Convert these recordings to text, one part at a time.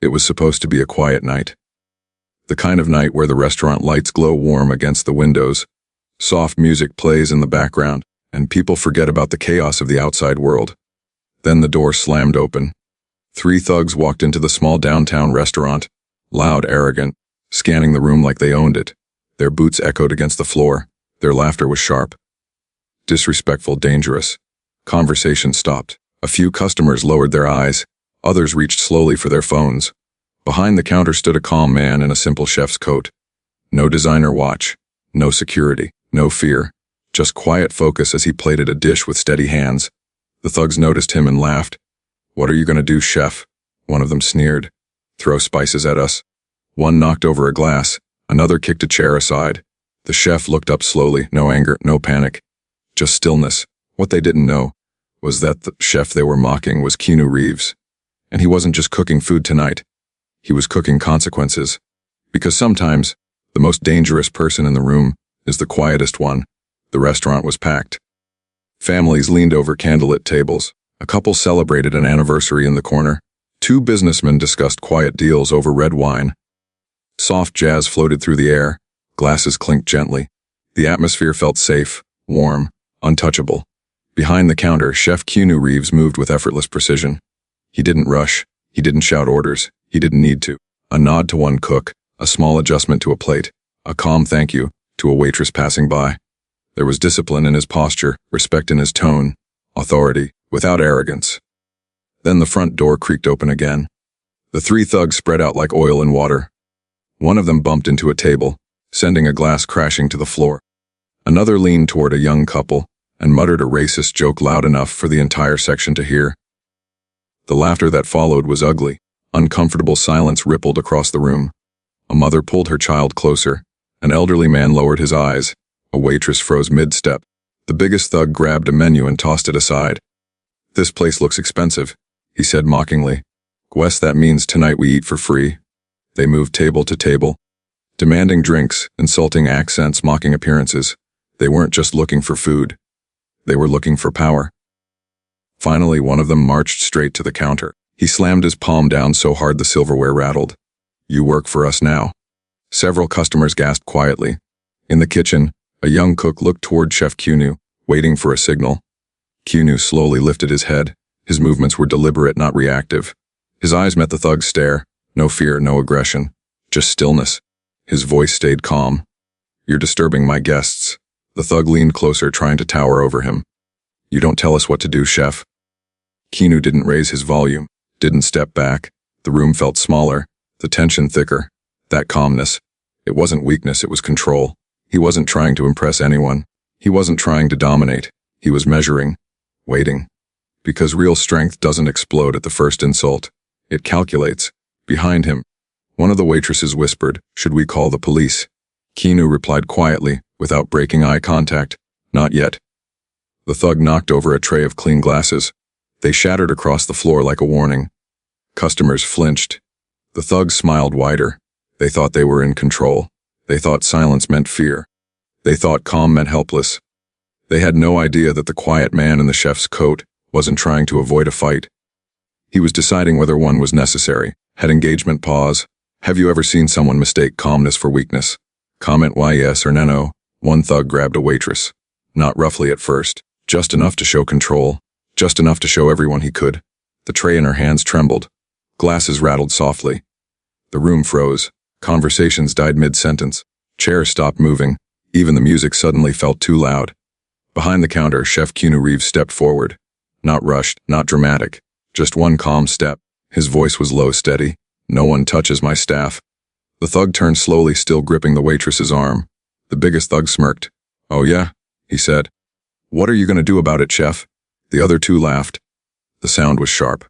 It was supposed to be a quiet night. The kind of night where the restaurant lights glow warm against the windows, soft music plays in the background, and people forget about the chaos of the outside world. Then the door slammed open. 3 thugs walked into the small downtown restaurant, loud, arrogant, scanning the room like they owned it. Their boots echoed against the floor. Their laughter was sharp. Disrespectful, dangerous. Conversation stopped. A few customers lowered their eyes. Others reached slowly for their phones. Behind the counter stood a calm man in a simple chef's coat. No designer watch. No security. No fear. Just quiet focus as he plated a dish with steady hands. The thugs noticed him and laughed. "What are you gonna do, chef?" One of them sneered. "Throw spices at us?" One knocked over a glass. Another kicked a chair aside. The chef looked up slowly. No anger, no panic. Just stillness. What they didn't know was that the chef they were mocking was Keanu Reeves. And he wasn't just cooking food tonight. He was cooking consequences. Because sometimes, the most dangerous person in the room is the quietest one. The restaurant was packed. Families leaned over candlelit tables. A couple celebrated an anniversary in the corner. 2 businessmen discussed quiet deals over red wine. Soft jazz floated through the air. Glasses clinked gently. The atmosphere felt safe, warm, untouchable. Behind the counter, Chef Keanu Reeves moved with effortless precision. He didn't rush. He didn't shout orders. He didn't need to. A nod to one cook, a small adjustment to a plate, a calm thank you to a waitress passing by. There was discipline in his posture, respect in his tone, authority, without arrogance. Then the front door creaked open again. The 3 thugs spread out like oil in water. One of them bumped into a table, sending a glass crashing to the floor. Another leaned toward a young couple and muttered a racist joke loud enough for the entire section to hear. The laughter that followed was ugly. Uncomfortable silence rippled across the room. A mother pulled her child closer. An elderly man lowered his eyes. A waitress froze mid-step. The biggest thug grabbed a menu and tossed it aside. "This place looks expensive," he said mockingly. "Guess that means tonight we eat for free." They moved table to table, demanding drinks, insulting accents, mocking appearances. They weren't just looking for food. They were looking for power. Finally, one of them marched straight to the counter. He slammed his palm down so hard the silverware rattled. "You work for us now." Several customers gasped quietly. In the kitchen, a young cook looked toward Chef Keanu, waiting for a signal. Keanu slowly lifted his head. His movements were deliberate, not reactive. His eyes met the thug's stare. No fear, no aggression. Just stillness. His voice stayed calm. "You're disturbing my guests." The thug leaned closer, trying to tower over him. "You don't tell us what to do, chef." Keanu didn't raise his volume, didn't step back. The room felt smaller, the tension thicker. That calmness. It wasn't weakness, it was control. He wasn't trying to impress anyone. He wasn't trying to dominate. He was measuring, waiting. Because real strength doesn't explode at the first insult. It calculates. Behind him, one of the waitresses whispered, "Should we call the police?" Keanu replied quietly, without breaking eye contact, "Not yet." The thug knocked over a tray of clean glasses. They shattered across the floor like a warning. Customers flinched. The thugs smiled wider. They thought they were in control. They thought silence meant fear. They thought calm meant helpless. They had no idea that the quiet man in the chef's coat wasn't trying to avoid a fight. He was deciding whether one was necessary. Had engagement pause. Have you ever seen someone mistake calmness for weakness? Comment why yes or no. One thug grabbed a waitress. Not roughly at first. Just enough to show control. Just enough to show everyone he could. The tray in her hands trembled. Glasses rattled softly. The room froze. Conversations died mid-sentence. Chairs stopped moving. Even the music suddenly felt too loud. Behind the counter, Chef Keanu Reeves stepped forward. Not rushed, not dramatic. Just one calm step. His voice was low, steady. "No one touches my staff." The thug turned slowly, still gripping the waitress's arm. The biggest thug smirked. "Oh yeah?" he said. "What are you going to do about it, chef?" The other 2 laughed. The sound was sharp,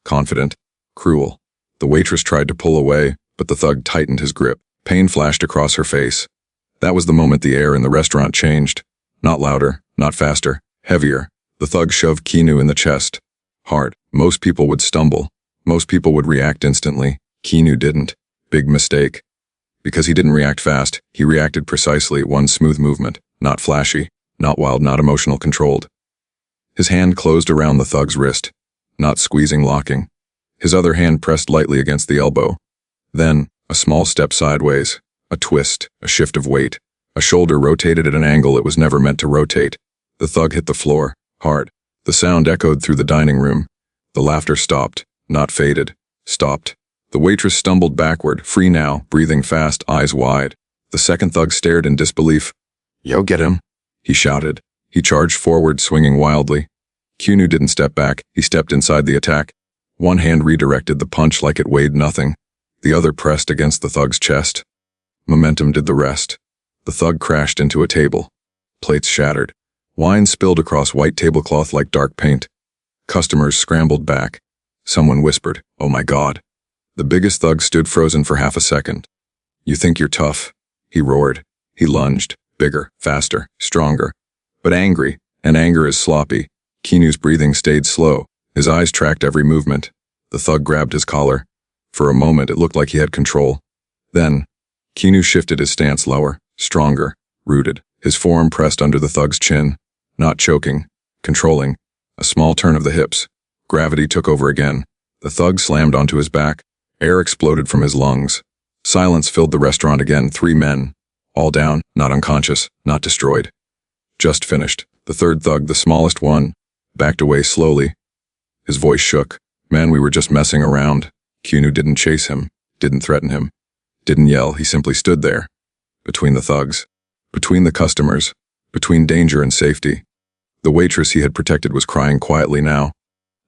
confident, cruel. The waitress tried to pull away, but the thug tightened his grip. Pain flashed across her face. That was the moment the air in the restaurant changed. Not louder, not faster, heavier. The thug shoved Keanu in the chest. Hard. Most people would stumble. Most people would react instantly. Keanu didn't. Big mistake. Because he didn't react fast, he reacted precisely, one smooth movement. Not flashy, not wild, not emotional, controlled. His hand closed around the thug's wrist. Not squeezing, locking. His other hand pressed lightly against the elbow. Then, a small step sideways, a twist, a shift of weight. A shoulder rotated at an angle it was never meant to rotate. The thug hit the floor, hard. The sound echoed through the dining room. The laughter stopped, not faded. Stopped. The waitress stumbled backward, free now, breathing fast, eyes wide. The second thug stared in disbelief. "Yo, get him," he shouted. He charged forward, swinging wildly. Keanu didn't step back, he stepped inside the attack. One hand redirected the punch like it weighed nothing. The other pressed against the thug's chest. Momentum did the rest. The thug crashed into a table. Plates shattered. Wine spilled across white tablecloth like dark paint. Customers scrambled back. Someone whispered, "Oh my God." The biggest thug stood frozen for half a second. "You think you're tough?" he roared. He lunged, bigger, faster, stronger. But angry, and anger is sloppy. Keanu's breathing stayed slow. His eyes tracked every movement. The thug grabbed his collar. For a moment, it looked like he had control. Then, Keanu shifted his stance lower, stronger, rooted. His forearm pressed under the thug's chin. Not choking, controlling. A small turn of the hips. Gravity took over again. The thug slammed onto his back. Air exploded from his lungs. Silence filled the restaurant again. 3 men. All down, not unconscious, not destroyed. Just finished. The third thug, the smallest one, backed away slowly. His voice shook. "Man, we were just messing around." Keanu didn't chase him, didn't threaten him, didn't yell. He simply stood there. Between the thugs. Between the customers. Between danger and safety. The waitress he had protected was crying quietly now.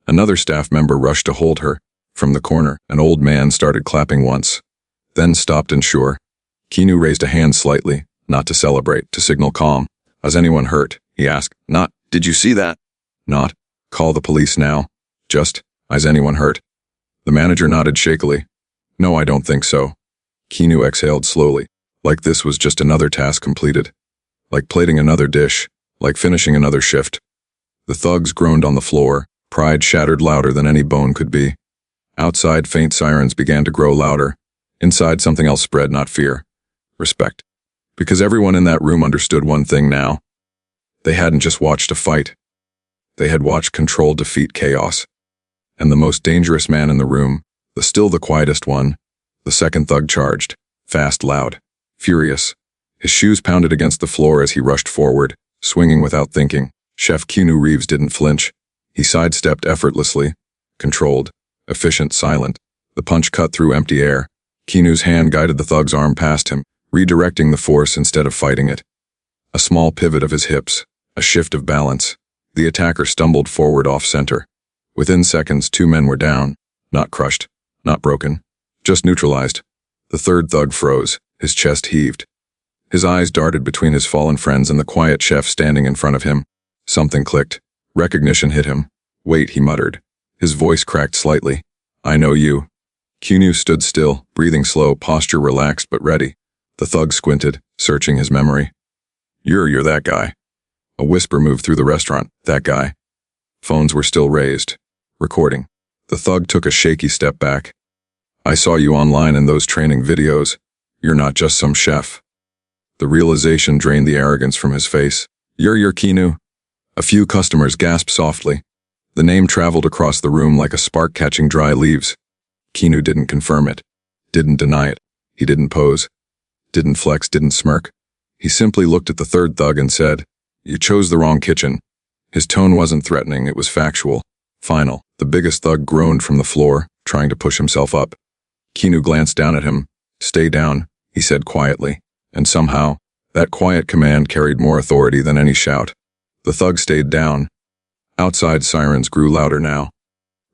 Another staff member rushed to hold her. From the corner, an old man started clapping once. Then stopped unsure. Keanu raised a hand slightly, not to celebrate, to signal calm. "Is anyone hurt?" he asked. "Not, did you see that?" "Not, call the police now. Just, is anyone hurt?" The manager nodded shakily. "No, I don't think so." Keanu exhaled slowly, like this was just another task completed. Like plating another dish, like finishing another shift. The thugs groaned on the floor, pride shattered louder than any bone could be. Outside, faint sirens began to grow louder. Inside, something else spread, not fear. Respect. Because everyone in that room understood one thing now. They hadn't just watched a fight. They had watched control defeat chaos. And the most dangerous man in the room, the quietest one, the second thug charged. Fast, loud, furious. His shoes pounded against the floor as he rushed forward, swinging without thinking. Chef Keanu Reeves didn't flinch. He sidestepped effortlessly. Controlled, efficient, silent. The punch cut through empty air. Keanu's hand guided the thug's arm past him, redirecting the force instead of fighting it. A small pivot of his hips, a shift of balance. The attacker stumbled forward off-center. Within seconds, 2 men were down. Not crushed, not broken, just neutralized. The third thug froze, his chest heaved. His eyes darted between his fallen friends and the quiet chef standing in front of him. Something clicked. Recognition hit him. "Wait," he muttered. His voice cracked slightly. "I know you." Keanu stood still, breathing slow, posture relaxed but ready. The thug squinted, searching his memory. You're that guy." A whisper moved through the restaurant. "That guy." Phones were still raised. Recording. The thug took a shaky step back. "I saw you online in those training videos. You're not just some chef." The realization drained the arrogance from his face. You're Keanu." A few customers gasped softly. The name traveled across the room like a spark catching dry leaves. Keanu didn't confirm it. Didn't deny it. He didn't pose. Didn't flex, didn't smirk. He simply looked at the third thug and said, "You chose the wrong kitchen." His tone wasn't threatening, it was factual. Final. The biggest thug groaned from the floor, trying to push himself up. Keanu glanced down at him. "Stay down," he said quietly. And somehow, that quiet command carried more authority than any shout. The thug stayed down. Outside, sirens grew louder now.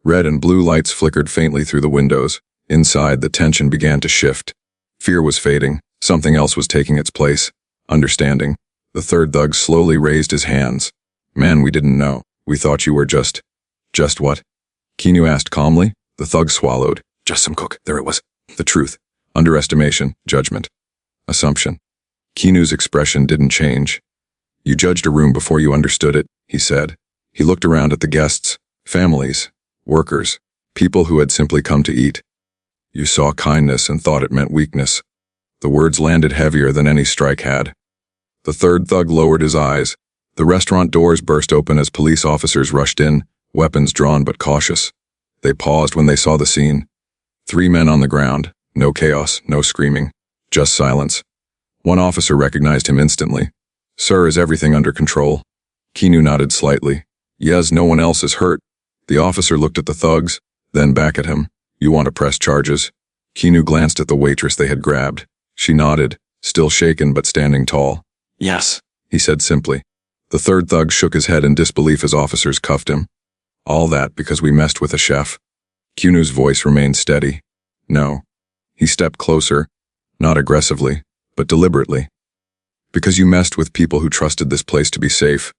Red and blue lights flickered faintly through the windows. Inside, the tension began to shift. Fear was fading. Something else was taking its place. Understanding. The third thug slowly raised his hands. "Man, we didn't know. We thought you were just..." "Just what?" Keanu asked calmly. The thug swallowed. "Just some cook." There it was. The truth. Underestimation. Judgment. Assumption. Keanu's expression didn't change. "You judged a room before you understood it," he said. He looked around at the guests, families, workers, people who had simply come to eat. "You saw kindness and thought it meant weakness." The words landed heavier than any strike had. The third thug lowered his eyes. The restaurant doors burst open as police officers rushed in, weapons drawn but cautious. They paused when they saw the scene. 3 men on the ground, no chaos, no screaming, just silence. One officer recognized him instantly. "Sir, is everything under control?" Keanu nodded slightly. "Yes, no one else is hurt." The officer looked at the thugs, then back at him. "You want to press charges?" Keanu glanced at the waitress they had grabbed. She nodded, still shaken but standing tall. "Yes," he said simply. The third thug shook his head in disbelief as officers cuffed him. "All that because we messed with a chef." Keanu's voice remained steady. "No." He stepped closer, not aggressively, but deliberately. "Because you messed with people who trusted this place to be safe."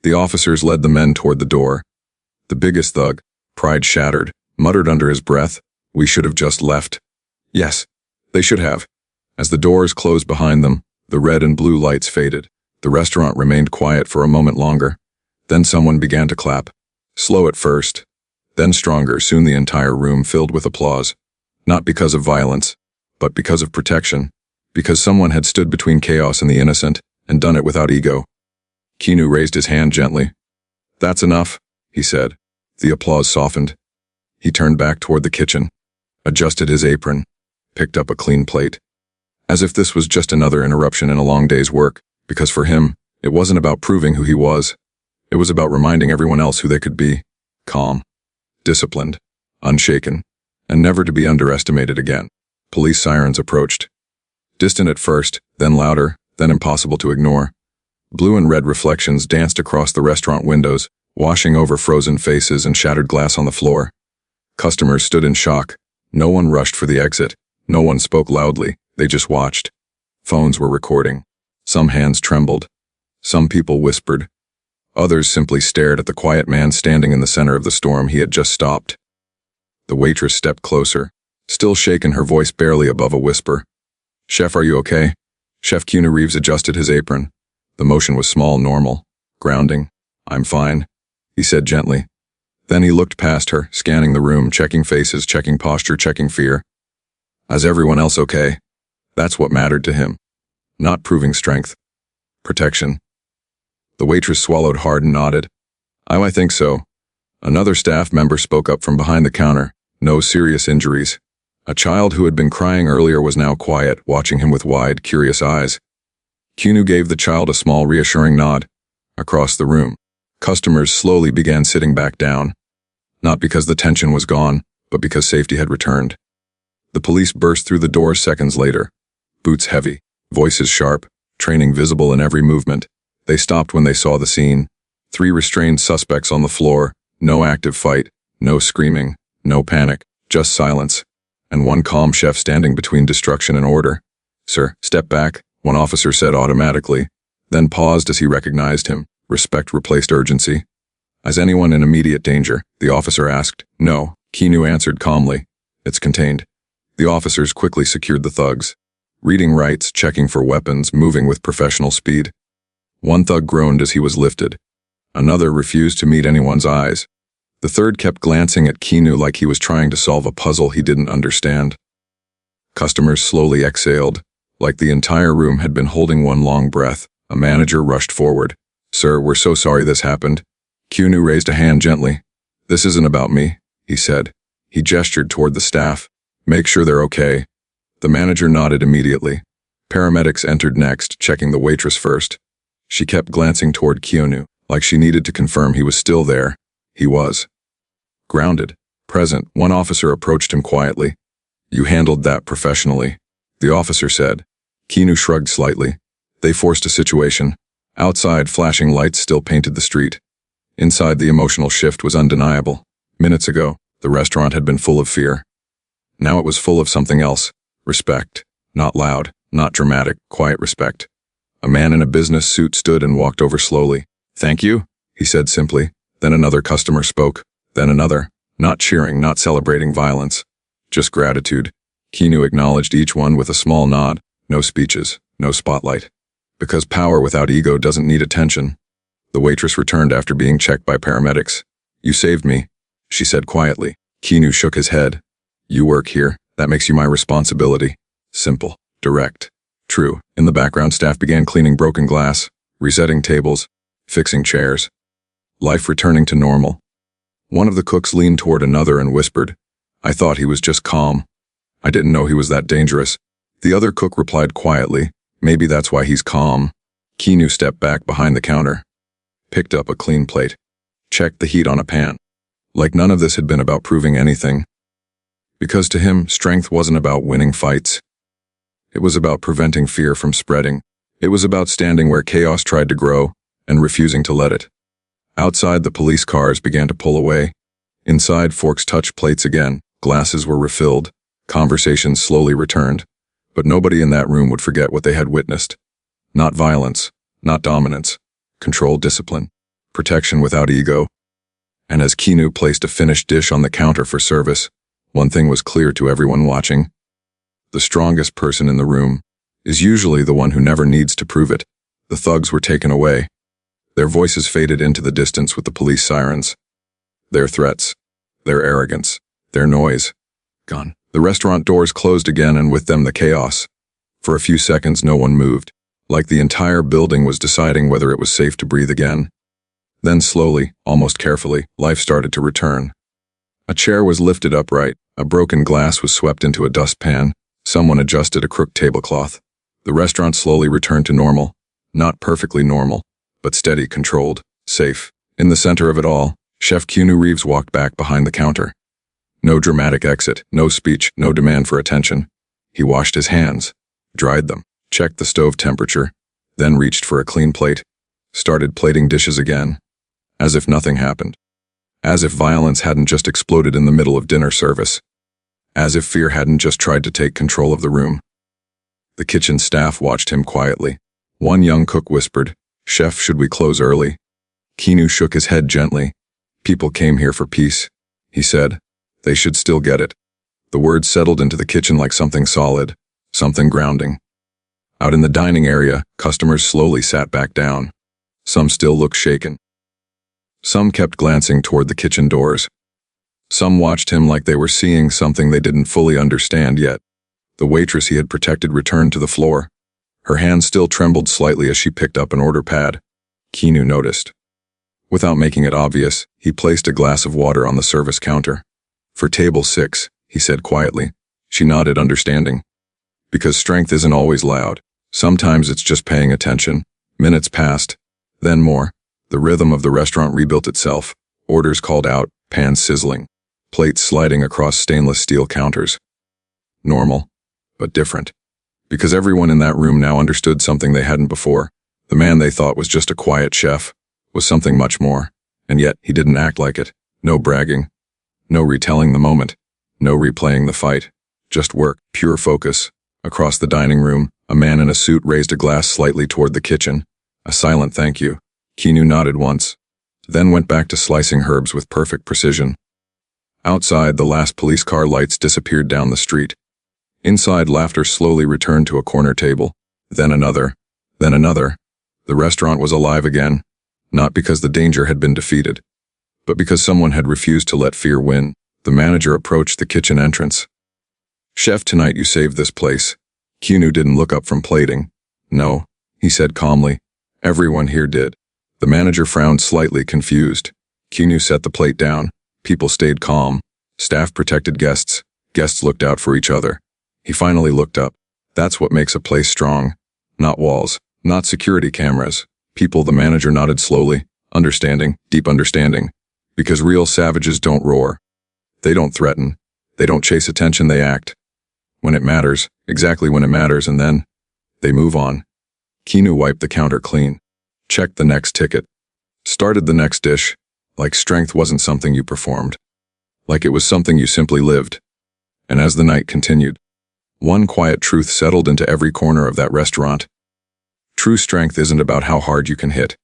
The officers led the men toward the door. The biggest thug, pride shattered, muttered under his breath, "We should have just left." Yes, they should have. As the doors closed behind them, the red and blue lights faded. The restaurant remained quiet for a moment longer. Then someone began to clap. Slow at first, then stronger. Soon the entire room filled with applause. Not because of violence, but because of protection. Because someone had stood between chaos and the innocent, and done it without ego. Keanu raised his hand gently. "That's enough," he said. The applause softened. He turned back toward the kitchen, adjusted his apron, picked up a clean plate. As if this was just another interruption in a long day's work, because for him, it wasn't about proving who he was. It was about reminding everyone else who they could be. Calm, disciplined, unshaken, and never to be underestimated again. Police sirens approached. Distant at first, then louder, then impossible to ignore. Blue and red reflections danced across the restaurant windows, washing over frozen faces and shattered glass on the floor. Customers stood in shock. No one rushed for the exit. No one spoke loudly. They just watched. Phones were recording. Some hands trembled. Some people whispered. Others simply stared at the quiet man standing in the center of the storm he had just stopped. The waitress stepped closer, still shaken, her voice barely above a whisper. "Chef, are you okay?" Chef Keanu Reeves adjusted his apron. The motion was small, normal, grounding. "I'm fine," he said gently. Then he looked past her, scanning the room, checking faces, checking posture, checking fear. Is everyone else okay? That's what mattered to him. Not proving strength. Protection. The waitress swallowed hard and nodded. I think so." Another staff member spoke up from behind the counter. No serious injuries. A child who had been crying earlier was now quiet, watching him with wide, curious eyes. Keanu gave the child a small, reassuring nod. Across the room, customers slowly began sitting back down. Not because the tension was gone, but because safety had returned. The police burst through the doors seconds later. Boots heavy, voices sharp, training visible in every movement. They stopped when they saw the scene. 3 restrained suspects on the floor, no active fight, no screaming, no panic, just silence. And one calm chef standing between destruction and order. "Sir, step back," one officer said automatically, then paused as he recognized him. Respect replaced urgency. "Is anyone in immediate danger?" the officer asked. "No," Keanu answered calmly. "It's contained." The officers quickly secured the thugs. Reading rights, checking for weapons, moving with professional speed. One thug groaned as he was lifted. Another refused to meet anyone's eyes. The third kept glancing at Keanu like he was trying to solve a puzzle he didn't understand. Customers slowly exhaled, like the entire room had been holding one long breath. A manager rushed forward. "Sir, we're so sorry this happened." Keanu raised a hand gently. "This isn't about me," he said. He gestured toward the staff. "Make sure they're okay." The manager nodded immediately. Paramedics entered next, checking the waitress first. She kept glancing toward Keanu, like she needed to confirm he was still there. He was. Grounded, present, one officer approached him quietly. "You handled that professionally," the officer said. Keanu shrugged slightly. They forced a situation. Outside, flashing lights still painted the street. Inside, the emotional shift was undeniable. Minutes ago, the restaurant had been full of fear. Now it was full of something else. Respect. Not loud, not dramatic, quiet respect. A man in a business suit stood and walked over slowly. "Thank you," he said simply. Then another customer spoke. Then another. Not cheering, not celebrating violence. Just gratitude. Keanu acknowledged each one with a small nod. No speeches, no spotlight. Because power without ego doesn't need attention. The waitress returned after being checked by paramedics. "You saved me," she said quietly. Keanu shook his head. "You work here. That makes you my responsibility." Simple, direct, true. In the background, staff began cleaning broken glass, resetting tables, fixing chairs. Life returning to normal. One of the cooks leaned toward another and whispered, "I thought he was just calm. I didn't know he was that dangerous." The other cook replied quietly, "Maybe that's why he's calm." Keanu stepped back behind the counter, picked up a clean plate, checked the heat on a pan. Like none of this had been about proving anything. Because to him, strength wasn't about winning fights. It was about preventing fear from spreading. It was about standing where chaos tried to grow and refusing to let it. Outside, the police cars began to pull away. Inside, forks touched plates again, glasses were refilled, conversations slowly returned. But nobody in that room would forget what they had witnessed. Not violence, not dominance, controlled discipline, protection without ego. And as Keanu placed a finished dish on the counter for service, one thing was clear to everyone watching. The strongest person in the room is usually the one who never needs to prove it. The thugs were taken away. Their voices faded into the distance with the police sirens. Their threats, their arrogance, their noise, gone. The restaurant doors closed again, and with them the chaos. For a few seconds no one moved, like the entire building was deciding whether it was safe to breathe again. Then slowly, almost carefully, life started to return. A chair was lifted upright, a broken glass was swept into a dustpan, someone adjusted a crooked tablecloth. The restaurant slowly returned to normal. Not perfectly normal, but steady, controlled, safe. In the center of it all, Chef Keanu Reeves walked back behind the counter. No dramatic exit, no speech, no demand for attention. He washed his hands, dried them, checked the stove temperature, then reached for a clean plate, started plating dishes again, as if nothing happened. As if violence hadn't just exploded in the middle of dinner service. As if fear hadn't just tried to take control of the room. The kitchen staff watched him quietly. One young cook whispered, "Chef, should we close early?" Keanu shook his head gently. "People came here for peace," he said. "They should still get it." The words settled into the kitchen like something solid, something grounding. Out in the dining area, customers slowly sat back down. Some still looked shaken. Some kept glancing toward the kitchen doors. Some watched him like they were seeing something they didn't fully understand yet. The waitress he had protected returned to the floor. Her hand still trembled slightly as she picked up an order pad. Keanu noticed. Without making it obvious, he placed a glass of water on the service counter. "For table 6, he said quietly. She nodded, understanding. Because strength isn't always loud. Sometimes it's just paying attention. Minutes passed. Then more. The rhythm of the restaurant rebuilt itself. Orders called out, pans sizzling. Plates sliding across stainless steel counters. Normal, but different. Because everyone in that room now understood something they hadn't before. The man they thought was just a quiet chef was something much more. And yet, he didn't act like it. No bragging. No retelling the moment. No replaying the fight. Just work, pure focus. Across the dining room, a man in a suit raised a glass slightly toward the kitchen. A silent thank you. Keanu nodded once, then went back to slicing herbs with perfect precision. Outside, the last police car lights disappeared down the street. Inside, laughter slowly returned to a corner table. Then another. Then another. The restaurant was alive again. Not because the danger had been defeated, but because someone had refused to let fear win. The manager approached the kitchen entrance. "Chef, tonight you saved this place." Keanu didn't look up from plating. "No," he said calmly. "Everyone here did." The manager frowned slightly, confused. Keanu set the plate down. People stayed calm. Staff protected guests. Guests looked out for each other. He finally looked up. That's what makes a place strong. Not walls, not security cameras. People. The manager nodded slowly, understanding, deep understanding. Because real savages don't roar. They don't threaten. They don't chase attention, they act. When it matters, exactly when it matters, and then they move on. Keanu wiped the counter clean. Checked the next ticket. Started the next dish. Like strength wasn't something you performed. Like it was something you simply lived. And as the night continued, one quiet truth settled into every corner of that restaurant. True strength isn't about how hard you can hit.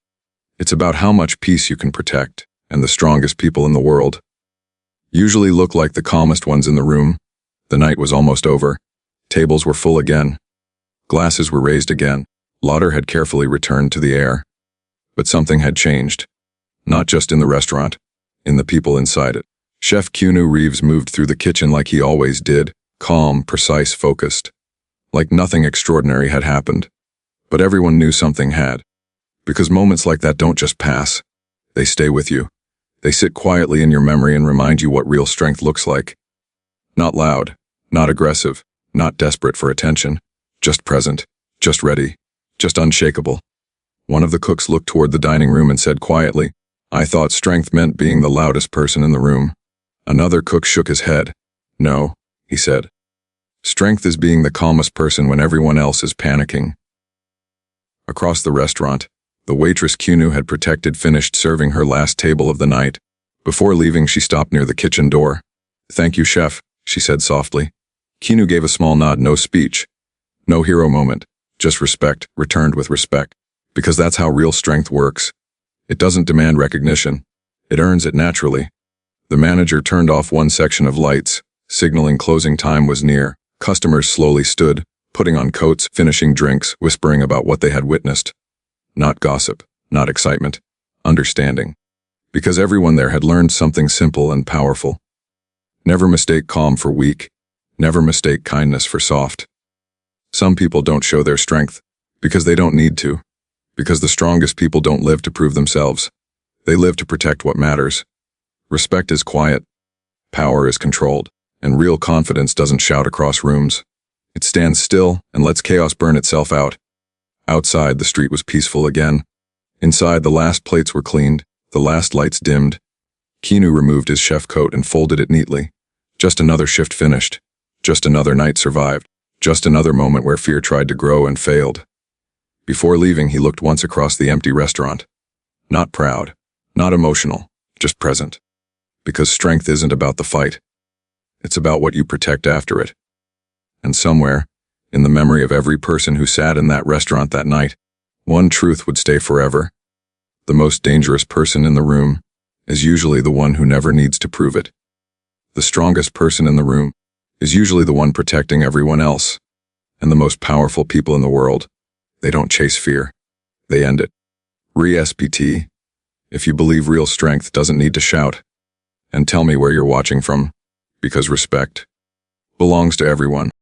It's about how much peace you can protect, and the strongest people in the world usually look like the calmest ones in the room. The night was almost over. Tables were full again. Glasses were raised again. Laughter had carefully returned to the air. But something had changed. Not just in the restaurant, in the people inside it. Chef Keanu Reeves moved through the kitchen like he always did, calm, precise, focused. Like nothing extraordinary had happened. But everyone knew something had. Because moments like that don't just pass. They stay with you. They sit quietly in your memory and remind you what real strength looks like. Not loud, not aggressive, not desperate for attention, just present, just ready, just unshakable. One of the cooks looked toward the dining room and said quietly, "I thought strength meant being the loudest person in the room." Another cook shook his head. "No," he said. "Strength is being the calmest person when everyone else is panicking." Across the restaurant, the waitress Keanu had protected finished serving her last table of the night. Before leaving, she stopped near the kitchen door. "Thank you, chef," she said softly. Keanu gave a small nod, no speech. No hero moment, just respect, returned with respect. Because that's how real strength works. It doesn't demand recognition. It earns it naturally. The manager turned off one section of lights, signaling closing time was near. Customers slowly stood, putting on coats, finishing drinks, whispering about what they had witnessed. Not gossip, not excitement, understanding. Because everyone there had learned something simple and powerful. Never mistake calm for weak. Never mistake kindness for soft. Some people don't show their strength because they don't need to. Because the strongest people don't live to prove themselves. They live to protect what matters. Respect is quiet. Power is controlled. And real confidence doesn't shout across rooms. It stands still and lets chaos burn itself out. Outside, the street was peaceful again. Inside, the last plates were cleaned, the last lights dimmed. Keanu removed his chef coat and folded it neatly. Just another shift finished. Just another night survived. Just another moment where fear tried to grow and failed. Before leaving, he looked once across the empty restaurant. Not proud, not emotional, just present. Because strength isn't about the fight. It's about what you protect after it. And somewhere, in the memory of every person who sat in that restaurant that night, one truth would stay forever. The most dangerous person in the room is usually the one who never needs to prove it. The strongest person in the room is usually the one protecting everyone else. And the most powerful people in the world, they don't chase fear. They end it. Re-SPT. If you believe real strength doesn't need to shout. And tell me where you're watching from, because respect belongs to everyone.